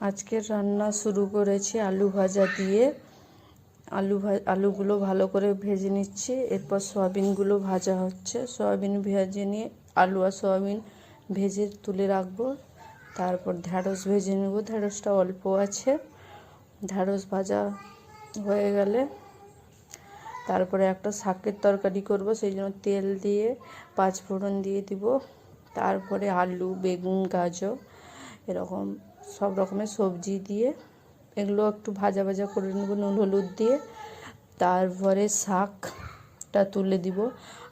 আজকের রান্না শুরু করেছি আলু ভাজা দিয়ে। আলুগুলো ভালো করে ভেজে নিচ্ছি, এরপর সয়াবিনগুলো ভাজা হচ্ছে। সয়াবিন ভেজে নিয়ে আলু আর সয়াবিন ভেজে তুলে রাখবো। তারপর ঢ্যাঁড়স ভেজে নেব, ঢ্যাঁড়সটা অল্প আছে। ঢ্যাঁড়স ভাজা হয়ে গেলে তারপরে একটা শাকের তরকারি করব, সেই জন্য তেল দিয়ে 5 ফোড়ন দিয়ে দিব। তারপরে আলু, বেগুন, গাজর এরকম সব রকমের সবজি দিয়ে এগুলো একটু ভাজা ভাজা করে নেব নুন হলুদ দিয়ে। তারপরে শাকটা তুলে দিব,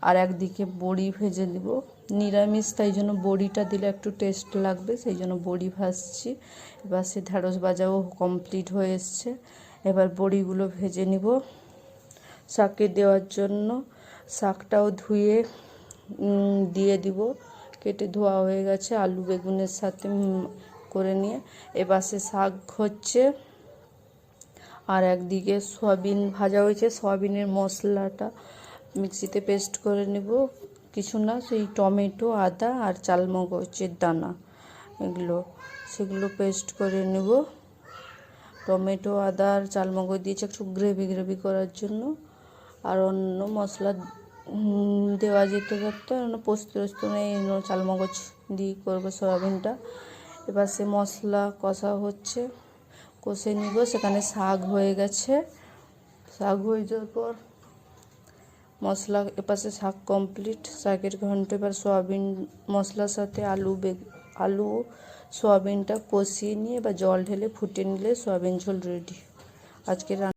আর একদিকে বড়ি ভেজে দিব। নিরামিষ, তাই জন্য বড়িটা দিলে একটু টেস্ট লাগবে, সেই জন্য বড়ি ভাজছি। এবার সে ঢ্যাঁড়স ভাজাও কমপ্লিট হয়ে এসছে। এবার বড়িগুলো ভেজে নিব শাকে দেওয়ার জন্য। শাকটাও ধুয়ে দিয়ে দিব, কেটে ধোয়া হয়ে গেছে আলু বেগুনের সাথে করে নিয়ে। এবার সে শাক হচ্ছে, আর একদিকে সয়াবিন ভাজা হয়েছে। সয়াবিনের মশলাটা মিক্সিতে পেস্ট করে নেব, কিছু না, সেই টমেটো, আদা আর চালমগজের দানা সেগুলো পেস্ট করে নেব। টমেটো, আদা আর চালমগজ দিয়েছে একটু গ্রেভি করার জন্য। আর অন্য মশলা দেওয়া যেতে পারতো, পোস্ত নেই, চালমগজ দিয়ে করবো সয়াবিনটা। এবার সে মশলা কষা হচ্ছে, কষে নিব। সেখানে শাক হয়ে গেছে, শাক হয়ে যাওয়ার পর মশলা এপাশে শাক কমপ্লিট, শাকের ঘন্ট। এবার সয়াবিন মশলার সাথে আলু সয়াবিনটা কষিয়ে নিয়ে এবার জল ঢেলে ফুটিয়ে নিলে সয়াবিন ঝোল রেডি। আজকে